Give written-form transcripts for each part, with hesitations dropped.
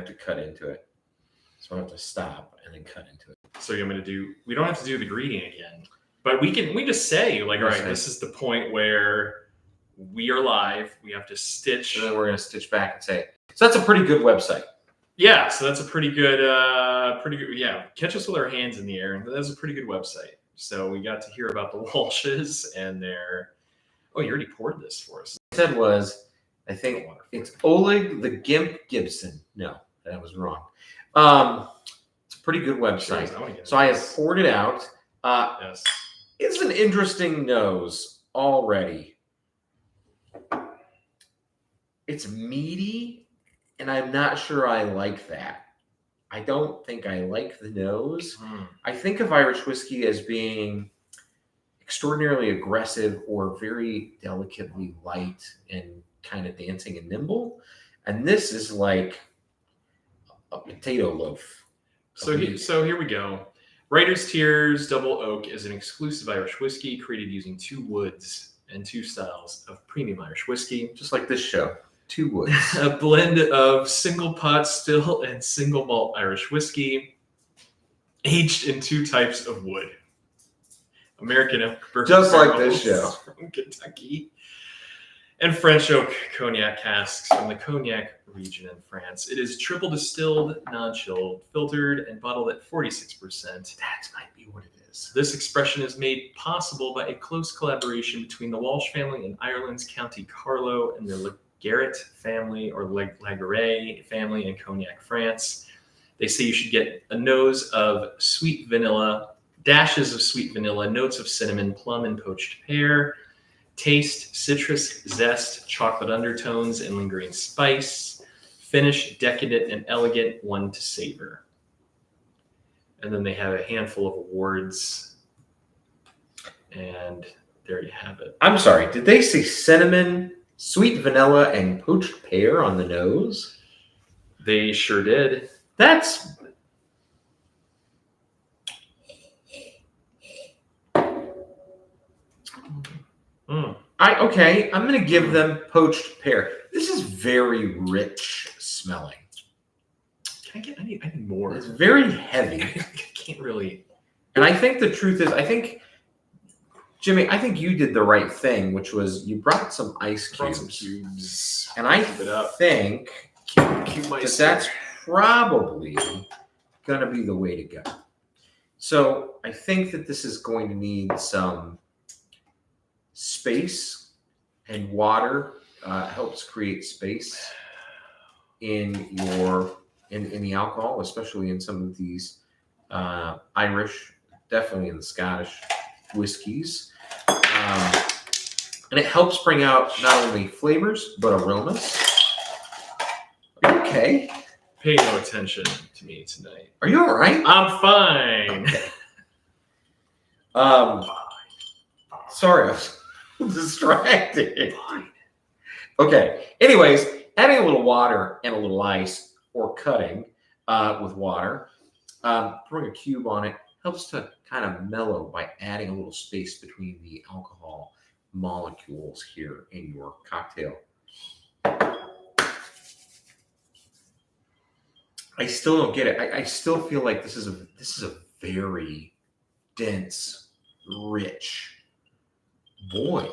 have to cut into it. So I have to stop and then cut into it. So you're going to do, we don't have to do the greeting again, but we just say like, all right, this is the point where we are live. We have to stitch. And then we're going to stitch back and say, so that's a pretty good website. Yeah. So that's a pretty good, yeah. Catch us with our hands in the air. And that's a pretty good website. So we got to hear about the Walshes and their, oh, you already poured this for us. What I said was, I think it's Oleg the Gimp Gibson. No, that was wrong. It's a pretty good website. So I have poured it out. Yes. It's an interesting nose already. It's meaty, and I'm not sure I like that. I don't think I like the nose. I think of Irish whiskey as being extraordinarily aggressive or very delicately light and kind of dancing and nimble. And this is like a potato loaf. So here we go. Writer's Tears Double Oak is an exclusive Irish whiskey created using 2 woods and 2 styles of premium Irish whiskey. Just like this show, 2 woods. A blend of single pot still and single malt Irish whiskey, aged in 2 types of wood. American oak, just like this show, from Kentucky, and French oak cognac casks from the Cognac region in France. It is triple distilled, non-chilled, filtered, and bottled at 46%. That might be what it is. This expression is made possible by a close collaboration between the Walsh family in Ireland's County Carlow and the Garrett family or Laguerre family in Cognac, France. They say you should get a nose of sweet vanilla, dashes of sweet vanilla, notes of cinnamon, plum, and poached pear. Taste, citrus, zest, chocolate undertones, and lingering spice. Finish, decadent and elegant, one to savor. And then they have a handful of awards. And there you have it. I'm sorry, did they say cinnamon, sweet vanilla, and poached pear on the nose? They sure did. That's... Okay, I'm going to give them poached pear. This is very rich smelling. I need more. It's very heavy. I can't really. And I think the truth is, Jimmy, I think you did the right thing, which was you brought some ice cubes. And I think that's probably going to be the way to go. So I think that this is going to need some space, and water helps create space in the alcohol, especially in some of these Irish, definitely in the Scottish whiskeys. And it helps bring out not only flavors, but aromas. Okay. Pay no attention to me tonight. Are you all right? I'm fine. Okay. Sorry, I was distracted. Okay. Anyways, adding a little water and a little ice, or cutting with water, throwing a cube on it helps to kind of mellow by adding a little space between the alcohol molecules here in your cocktail. I still don't get it. I still feel like this is a very dense, rich. Boy,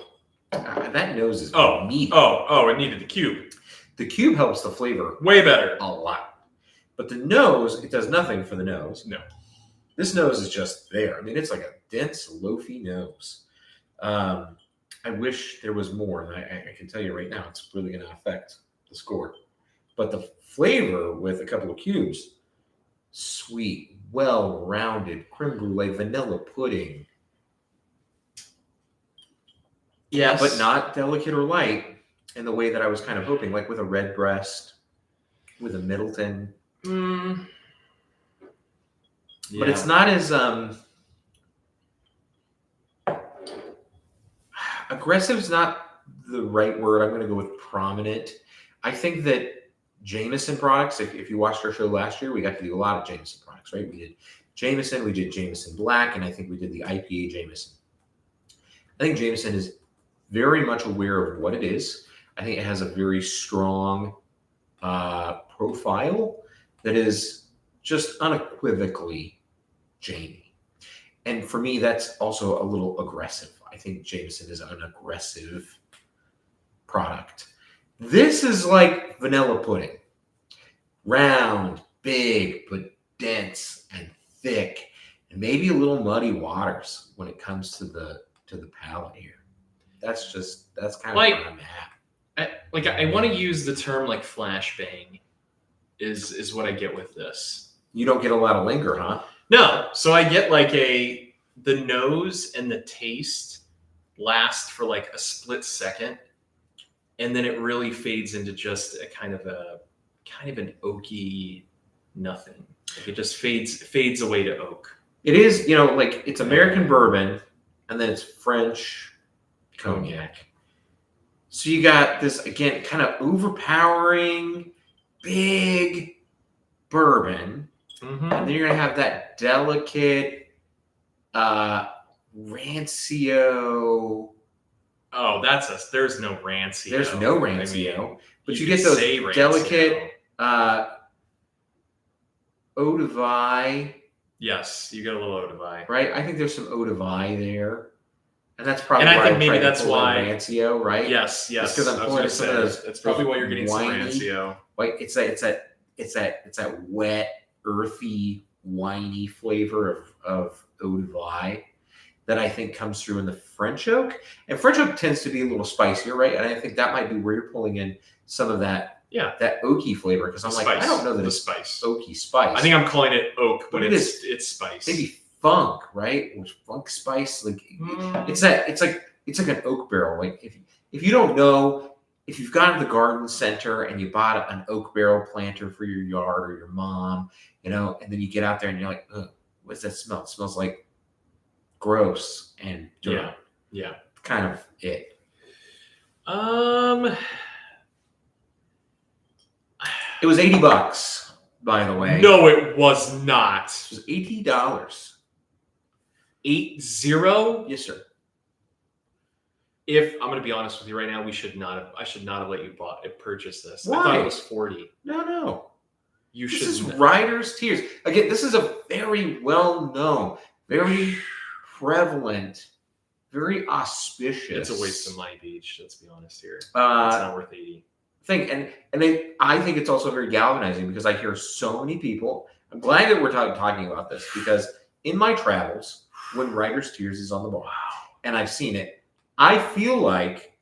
that nose is meaty. Oh, it needed the cube. The cube helps the flavor way better. A lot. But the nose, it does nothing for the nose. No. This nose is just there. I mean, it's like a dense, loafy nose. I wish there was more. And I can tell you right now, it's really going to affect the score. But the flavor with a couple of cubes, sweet, well-rounded creme brulee, vanilla pudding. Yeah, but not delicate or light in the way that I was kind of hoping, like with a Redbreast, with a Middleton. Yeah. But it's not as aggressive is not the right word. I'm going to go with prominent. I think that Jameson products, if you watched our show last year, we got to do a lot of Jameson products, right? We did Jameson, we did Jameson Black, and I think we did the IPA Jameson. I think Jameson is very much aware of what it is. I think it has a very strong profile that is just unequivocally Jamie. And for me, that's also a little aggressive. I think Jameson is an aggressive product. This is like vanilla pudding. Round, big, but dense and thick, and maybe a little muddy waters when it comes to the palate here. That's kind of Like- where I'm at. I want to use the term like flashbang is what I get with this. You don't get a lot of linger, huh? No, so I get like the nose and the taste last for like a split second, and then it really fades into just a kind of an oaky nothing. Like it just fades away to oak. It is, like it's American bourbon, and then it's French cognac. So you got this again, kind of overpowering, big bourbon. Mm-hmm. And then you're gonna have that delicate rancio. Oh, there's no rancio. There's no rancio, I mean, but you get those say rancio. delicate eau de vie, Yes, you get a little eau de vie. right? I think there's some eau de vie there, and that's probably And I why think I'm maybe trying to that's pull in why- rancio, right? Yes. It's 'cause I'm I was pulling gonna some of say, those- that's probably why you're getting some whiny- rancio. Like it's that wet, earthy, winey flavor of eau de vie that I think comes through in the French oak. And French oak tends to be a little spicier, right? And I think that might be where you're pulling in some of that that oaky flavor, because I'm The like, spice. I don't know that The it's spice. oaky spice. I think I'm calling it oak, but But it it's spice. maybe funk, right? Or funk spice, like it's like an oak barrel. Like if you don't know, if you've gone to the garden center and you bought an oak barrel planter for your yard or your mom, and then you get out there and you're like, ugh, what's that smell? It smells like gross and dirt. Yeah. Kind of it. It was $80, by the way. No, it was not. It was $80. 80. Yes, sir. If I'm going to be honest with you right now, I should not have let you purchase this. I thought Why? it was 40. No. You This should. is Rider's Tears. Again, this is a very well-known, very prevalent, very auspicious. It's a waste of my beach. Let's be honest here. It's Uh, not worth 80. thing, and I think it's also very galvanizing because I hear so many people. I'm glad that we're talking about this, because in my travels, when Rider's Tears is on the bar, and I've seen it, I feel like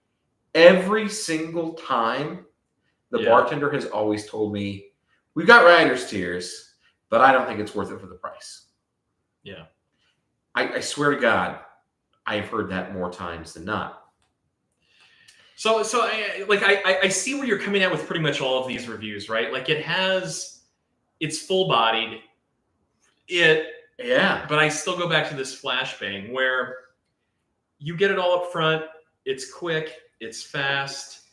every single time the bartender has always told me, "We've got Rider's Tears, but I don't think it's worth it for the price." Yeah. I swear to God, I've heard that more times than not. So I see where you're coming at with pretty much all of these reviews, right? Like it's full bodied. Yeah. But I still go back to this flashbang where you get it all up front. It's quick, it's fast,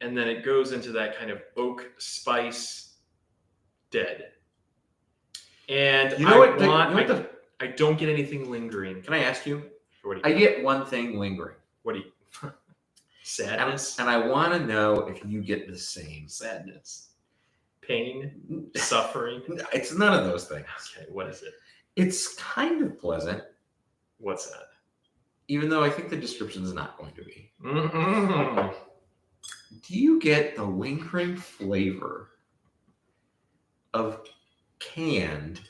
and then it goes into that kind of oak spice dead. And You know what? I don't get anything lingering. Can I ask you? What do I you get one thing lingering. What do you sadness? And I want to know if you get the same. Sadness. Pain, suffering. It's none of those things. Okay, what is it? It's kind of pleasant, What's that? even though I think the description is not going to be. Mm-mm. Do you get the lingering flavor of canned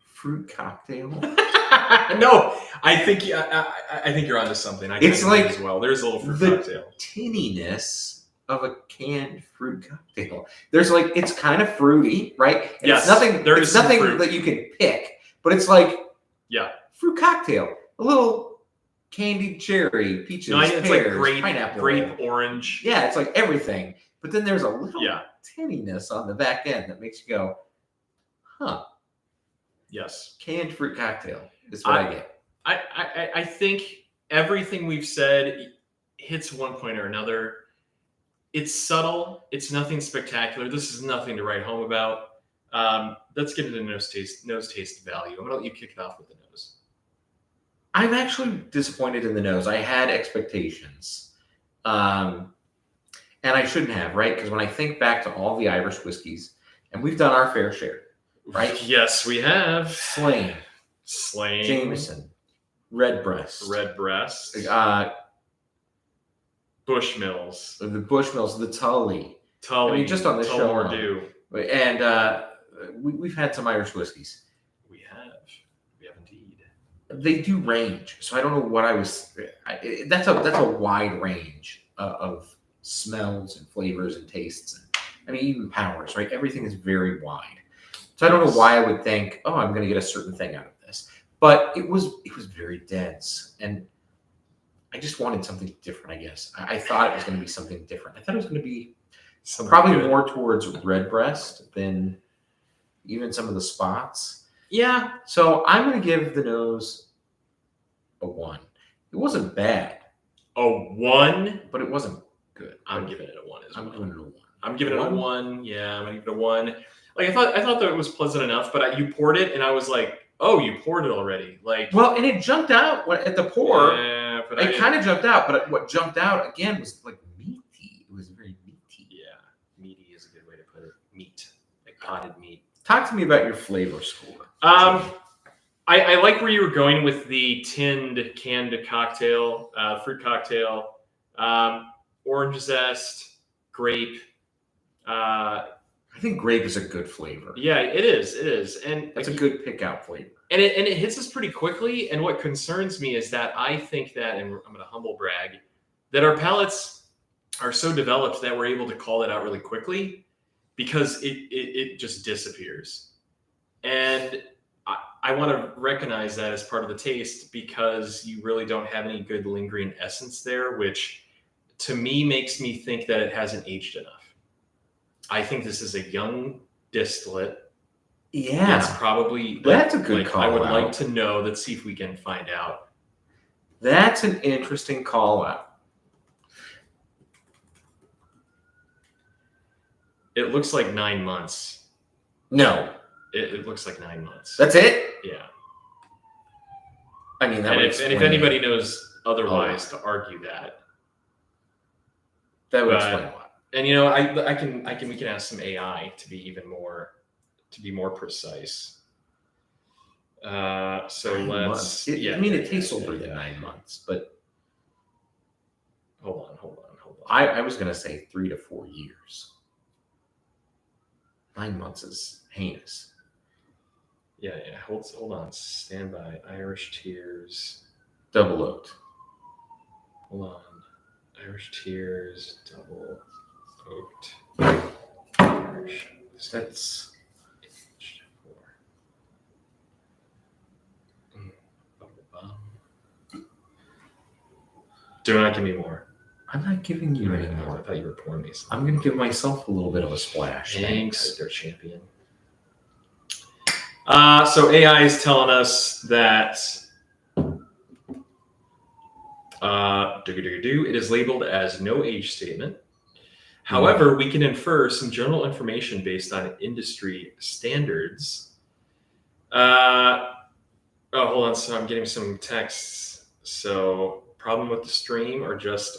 fruit cocktail? No, I think you're onto something. It's kinda do like as well. There's a little fruit the cocktail. tinniness of a canned fruit cocktail. There's like, it's kind of fruity, right? And Yes, it's nothing. there It's is some nothing fruit. that you can pick, but it's like Yeah. fruit cocktail. A little candied cherry, peaches, No, it's like pears, pineapple, grape, orange. Yeah, it's like everything. But then there's a little Yeah. tinniness on the back end that makes you go, huh, Yes. canned fruit cocktail is what I get. I think everything we've said hits one point or another. It's subtle. It's nothing spectacular. This is nothing to write home about. Let's get into nose taste value. I'm gonna let you kick it off with the nose. I'm actually disappointed in the nose. I had expectations. And And I shouldn't have, right? Because when I think back to all the Irish whiskeys, and we've done our fair share, right? Yes, we have. Slane, Jameson, Redbreast, Redbreast, Bushmills, the Bushmills, the Tully. Tully. I mean, just on this show alone. Dew. And we've had some Irish whiskeys. We have indeed. They do range, so I don't know what I was. That's a wide range of smells and flavors and tastes. And, I mean, even powers, right? Everything is very wide. So I don't know why I would think, oh, I'm going to get a certain thing out of this. But it was very dense, and I just wanted something different. I guess I thought it was going to be something different. I thought it was going to be probably more towards Redbreast than even some of the spots. Yeah. So I'm going to give the nose a 1. It wasn't bad. A 1, but it wasn't good. I'm giving it a 1 as well. I'm giving it a 1. I'm giving it a 1. Yeah, I'm gonna give it a 1. Like I thought that it was pleasant enough, but you poured it, and I was like, "Oh, you poured it already!" Like, well, and it jumped out at the pour. Yeah, but it kind of jumped out, but what jumped out again was like meaty. It was very meaty. Yeah, meaty is a good way to put it. Meat, like potted meat. Talk to me about your flavor score. I like where you were going with the canned cocktail, fruit cocktail, orange zest, grape. I think grape is a good flavor. Yeah, it is, and that's a good pick out flavor. And it hits us pretty quickly. And what concerns me is that I think that, and I'm going to humble brag, that our palates are so developed that we're able to call it out really quickly because it just disappears. And I want to recognize that as part of the taste because you really don't have any good lingering essence there, which to me makes me think that it hasn't aged enough. I think this is a young distillate. Yeah. It's probably... That's a good call I would out. like to know. Let's see if we can find out. That's an interesting call out. It looks like 9 months. No. It looks like 9 months. That's it? Yeah. I mean, and if anybody knows otherwise to argue that. That would explain a lot. And we can ask some AI to be more precise. So let's. It tastes older than 9 months, but hold on. I was gonna say 3 to 4 years. 9 months is heinous. Yeah. Hold on. Stand by. Irish Tears. Double oaked. Hold on. Irish Tears. Double oaked. Irish. That's. Do not give me more. I'm not giving you any more. I thought you were pouring me some. I'm going to give myself a little bit of a splash. Thanks. They're champion. So AI is telling us that it is labeled as no age statement. However, we can infer some general information based on industry standards. Hold on. So I'm getting some texts. So problem with the stream or just,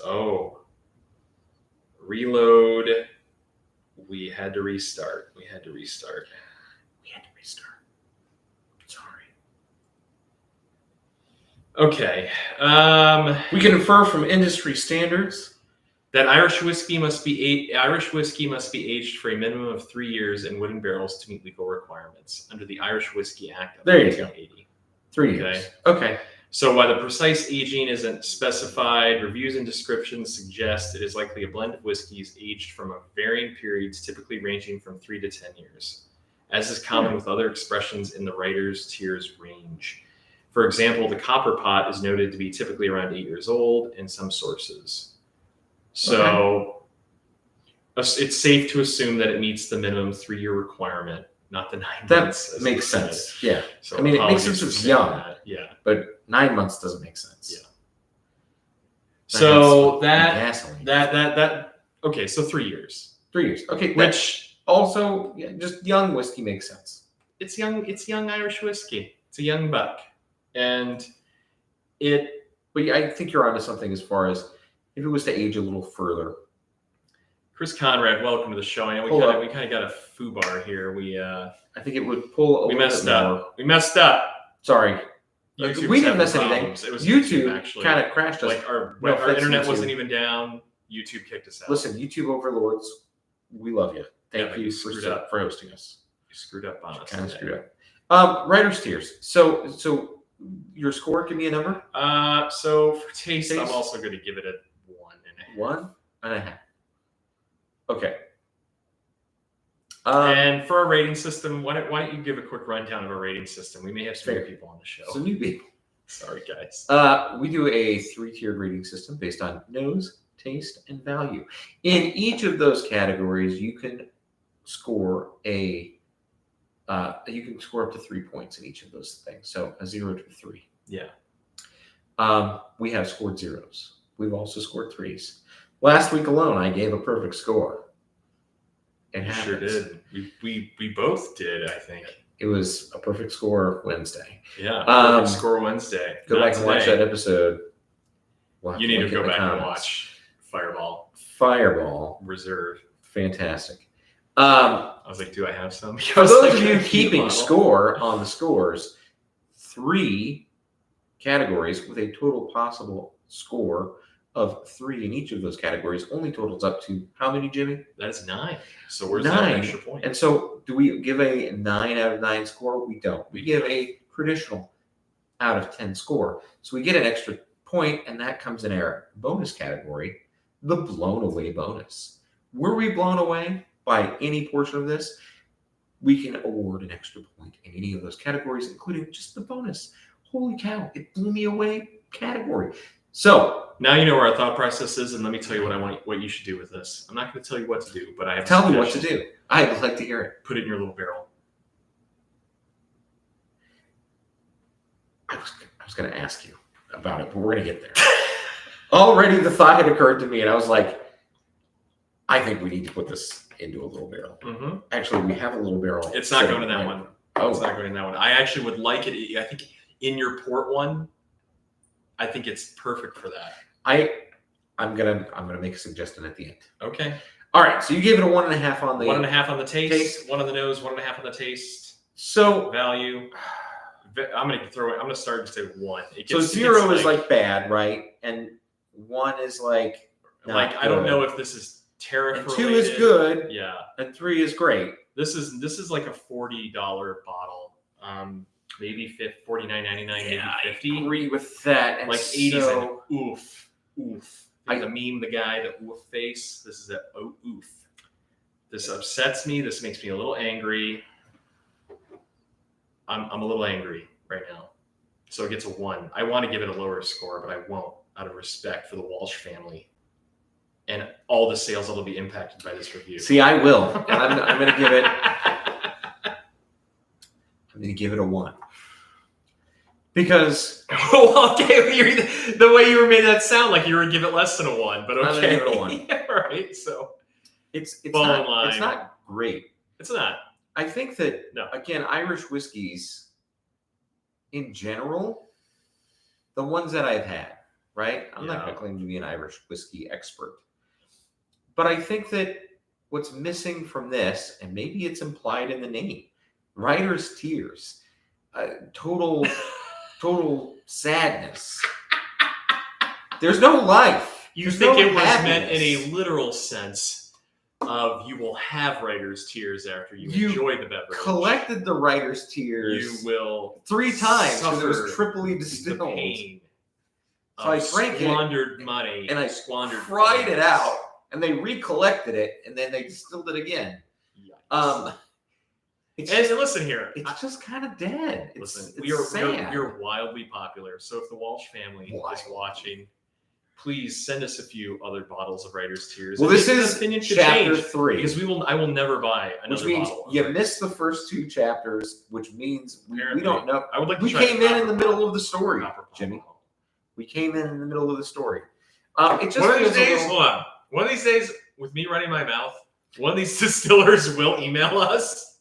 reload. We had to restart. Sorry. Okay. We can infer from industry standards that Irish whiskey must be aged for a minimum of 3 years in wooden barrels to meet legal requirements under the Irish Whiskey Act of 1980. 3 years. Okay. So while the precise aging isn't specified, reviews and descriptions suggest it is likely a blend of whiskeys aged from varying periods, typically ranging from 3 to 10 years, as is common with other expressions in the writer's tiers range. For example, the copper pot is noted to be typically around 8 years old in some sources. So it's safe to assume that it meets the minimum 3-year requirement, not the 9 months. That makes sense. Yeah. So it makes sense it's young. Yeah. But 9 months doesn't make sense. Yeah. So okay, so 3 years. 3 years. Okay. Which also, just young whiskey makes sense. It's young Irish whiskey. It's a young buck. And But I think you're onto something as far as if it was to age a little further, Chris Conrad, welcome to the show. I know we kind of got a foobar here. I think it would pull. We messed up. We messed up. Sorry. YouTube We didn't miss anything. anything. It was YouTube actually kind of crashed us. Like our internet wasn't even down. YouTube kicked us out. Listen, YouTube overlords, we love you. Thank you for hosting us. You screwed up on us. Kind of screwed up. Writer's tiers. So your score, give me a number. So for taste, I'm also going to give it a 1.5. 1.5. Okay. And for our rating system, why don't you give a quick rundown of our rating system? We may have some new people on the show. Some new people. Sorry, guys. We do a 3-tiered rating system based on nose, taste, and value. In each of those categories, you can score up to 3 points in each of those things. So a 0 to a 3. Yeah. We have scored 0s. We've also scored 3s. Last week alone, I gave a perfect score. You sure did. We both did, I think. It was a perfect score Wednesday. Yeah, perfect score Wednesday. Go back and watch that episode. You need to go back and watch Fireball Reserve. Fantastic. I was like, do I have some? For those of you keeping score on the scores, 3 categories with a total possible score of 3 in each of those categories only totals up to how many, Jimmy? That is 9. So where's that extra point? And so do we give a 9 out of 9 score? We don't. We give a traditional out of 10 score. So we get an extra point, and that comes in our bonus category, the blown away bonus. Were we blown away by any portion of this? We can award an extra point in any of those categories, including just the bonus. Holy cow, it blew me away category. So now you know where our thought process is, and let me tell you what you should do with this. I'm not going to tell you what to do, but I have tell me what to do. I'd like to hear it. Put it in your little barrel. I was going to ask you about it, but we're going to get there. Already the thought had occurred to me, and I was like, I think we need to put this into a little barrel. Mm-hmm. Actually, we have a little barrel. It's not going to that one. Oh, it's not going to that one. I actually would like it. I think in your port one, I think it's perfect for that. I'm gonna make a suggestion at the end. Okay. All right. So you gave it a 1.5 on the 1.5 on the taste, 1 on the nose, 1.5 on the taste. So value. I'm gonna throw it. I'm gonna start to say 1. So 0 is like bad, right? And 1 is like not good. I don't know if this is tariff. And 2 is good. Yeah. And 3 is great. This is like a $40 bottle. Maybe $49.99, maybe $50. I agree with that. And like 80s and oof. The meme, the guy, the oof face. This is oof. This upsets me. This makes me a little angry. I'm a little angry right now. So it gets a 1. I want to give it a lower score, but I won't, out of respect for the Walsh family and all the sales that will be impacted by this review. See, I will. And I'm going to give it. I'm going to give it a 1. Because okay, the way you made that sound like you were give it less than a 1, but okay. I'm gonna give it a 1. Yeah, right. So it's line. It's not great. It's not. I think that again, Irish whiskeys in general, the ones that I've had, right? I'm not gonna claim to be an Irish whiskey expert. But I think that what's missing from this, and maybe it's implied in the name, writer's tears, total sadness. There's no life. You think it was meant in a literal sense of you will have writer's tears after you enjoy the beverage. Collected the writer's tears. You will 3 times because it was triply distilled. The pain so I drank squandered money and I squandered fried it out, and they recollected it, and then they distilled it again. Yikes. And listen here, it's just kind of dead. You're wildly popular. So if the Walsh family is watching, please send us a few other bottles of Writer's Tears. Well, this is chapter 3 because I will never buy another bottle. You missed the first 2 chapters, which means we don't know. I would like. We came in the middle of the story, Jimmy. We came in the middle of the story. It just one of these days, hold on. One of these days, with me running my mouth, one of these distillers will email us.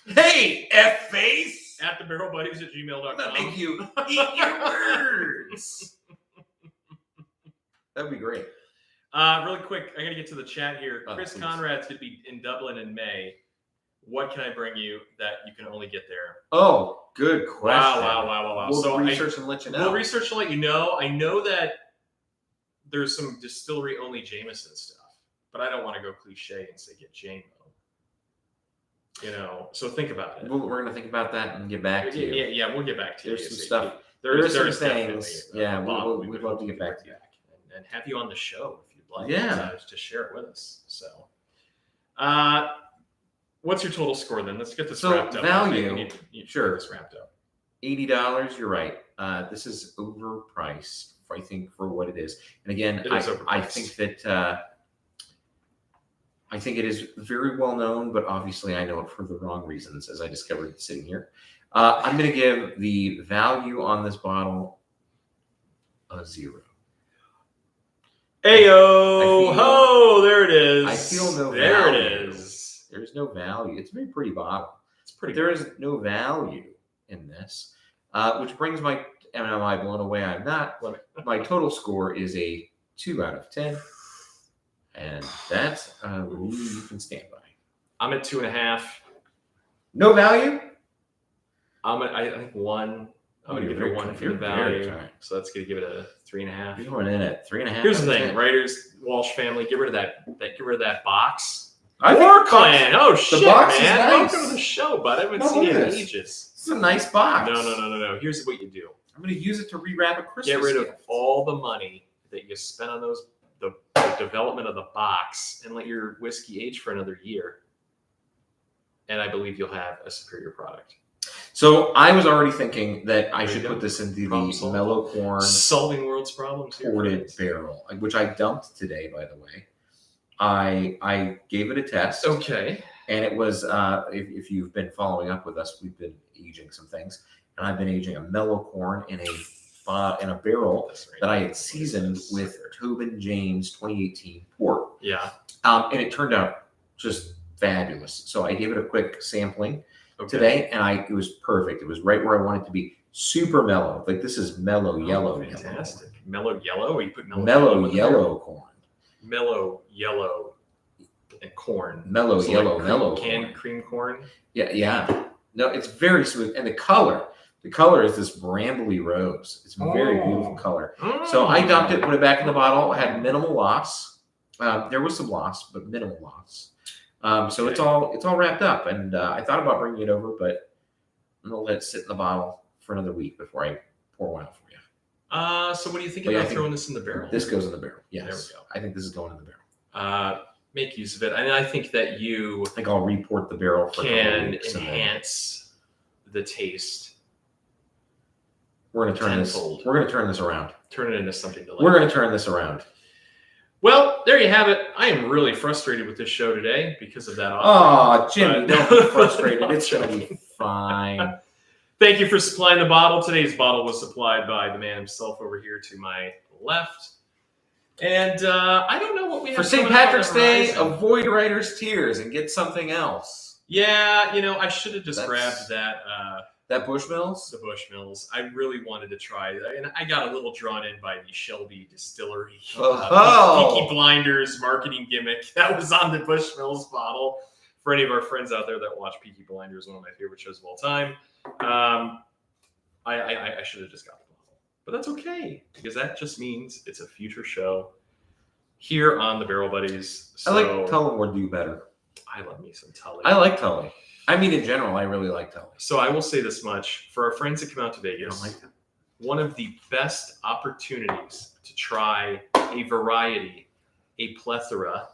Hey, F-face! At thebarrelbuddies@gmail.com. I'm going to make you eat your words. That'd be great. Really quick, I gotta get to the chat here. Oh, Chris please. Conrad's gonna be in Dublin in May. What can I bring you that you can only get there? Oh, good question. Wow. We'll So research and let you know. We'll research and let you know. I know that there's some distillery only Jameson stuff, but I don't want to go cliche and say get JMO. So think about it. We're gonna think about that and get back to you. Yeah, we'll get back to you. There's some stuff. There's some definitely things. a Yeah, bottle we'd would love to hope get back to you. and have you on the show if you'd like. Yeah. To share it with us. So, what's your total score then? Let's get this wrapped up. Value. You need Sure. This wrapped up. $80. You're right. This is overpriced. I think for what it is. And again, It is I overpriced. think that. I think it is very well known, but obviously I know it for the wrong reasons, as I discovered sitting here. I'm going to give the value on this bottle a 0. Ayo ho! There it is. I feel no There value. it is. There's no value. It's a very pretty bottle. It's pretty. There is no value in this, which brings my. Am I blown away? I'm not. My total score is a 2 out of 10. And that's a rule you can stand by. I'm at 2.5. No value? I think 1. I'm gonna give it a 1 for the value. So that's gonna give it a 3.5. You're going in at 3.5. Here's the thing, writers, Walsh family, get rid of that box. I War think Clan. Oh shit, box is man! nice. Welcome to the show, bud. I haven't No, seen you look in at this. ages. This is a nice box. No. Here's what you do. I'm going to use it to rewrap a Christmas Get rid of gift. all the money that you spent on the development of the box, and let your whiskey age for another year. And I believe you'll have a superior product. So I was already thinking that I There you should go. put this into Problem the solved. mellow corn Solving world's problems here. ported friends. barrel, which I dumped today, by the way. I gave it a test. Okay. And it was, if you've been following up with us, we've been aging some things. And I've been aging a mellow corn in a barrel that I had seasoned with Tobin James 2018 port. Yeah. And it turned out just fabulous. So I gave it a quick sampling today, and it was perfect. It was right where I wanted it to be. Super mellow. Like this is mellow yellow. Fantastic. Mellow yellow? Or you put Mellow yellow corn. Mellow yellow and corn. Mellow So yellow, like mellow canned corn. cream corn. Yeah. No, it's very smooth. And the color is this brambly rose. It's a very beautiful color. So I dumped it, put it back in the bottle, had minimal loss. There was some loss, but minimal loss. So it's all wrapped up. And I thought about bringing it over, but I'm going to let it sit in the bottle for another week before I pour one out for you. So what do you think Well, yeah, about I think throwing this in the barrel? This goes in the barrel. Yes. There we go. I think this is going in the barrel. Make use of it. And I think that you I think I'll report the barrel for a couple can weeks and then enhance the taste. we're going to turn tenfold. this. We're going to turn this around. Turn it into something delightful. We're going to turn this around. Well, there you have it. I am really frustrated with this show today because of that. Oh, Jimmy, But- don't be frustrated. No, It's going to joking. be fine. Thank you for supplying the bottle. Today's bottle was supplied by the man himself over here to my left. And I don't know what we have For St. coming up on the Patrick's Day, horizon. avoid writer's tears and get something else. Yeah, I should have just That's- grabbed that. That Bushmills? The Bushmills. I really wanted to try, and I got a little drawn in by the Shelby Distillery Peaky Blinders marketing gimmick that was on the Bushmills bottle. For any of our friends out there that watch Peaky Blinders, one of my favorite shows of all time, I should have just got the bottle, but that's okay because that just means it's a future show here on the Barrel Buddies. So, I like Tullamore do better. I love me some Tully. I like Tully. I mean, in general, I really like Tully. So I will say this much for our friends that come out to I Vegas. don't like that. One of the best opportunities to try a variety, a plethora,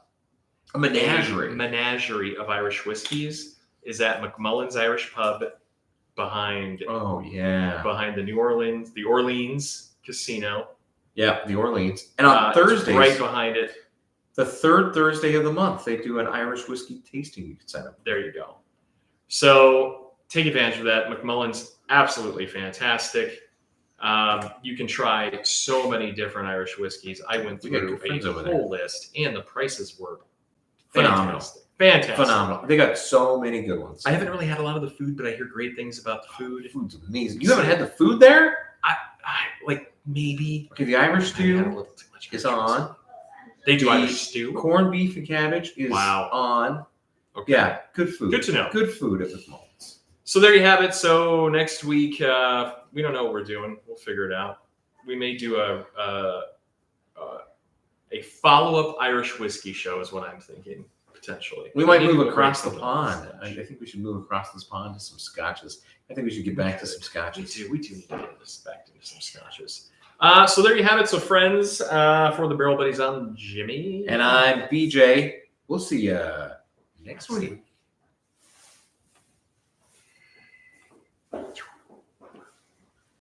A menagerie. a menagerie of Irish whiskeys is at McMullen's Irish Pub behind Oh, yeah. the Orleans Casino. Yeah, the Orleans. And on It's Thursdays, right behind it. the third Thursday of the month, they do an Irish whiskey tasting you can sign up. There you go. So take advantage of that. McMullen's absolutely fantastic. You can try so many different Irish whiskeys. I went We got through good friends a over there. whole list, and the prices were Phenomenal. Fantastic. Phenomenal. They got so many good ones. I haven't really had a lot of the food, but I hear great things about the food. The food's amazing. You haven't had the food there? Like maybe Okay, the Irish I had a stew little too much is Irish on. whiskey. They do The Irish stew. corned beef and cabbage is Wow. on. Okay. Yeah, good food. Good to know. Good food at McMullen's. So there you have it. So next week, we don't know what we're doing. We'll figure it out. We may do a follow-up Irish whiskey show is what I'm thinking, potentially. We might need to move go across the break pond. something. I think we should move across this pond to some scotches. I think we should get back to some We scotches. do need to get back into some scotches. So there you have it. So friends, for the Barrel Buddies, I'm Jimmy. And I'm BJ. We'll see you next week.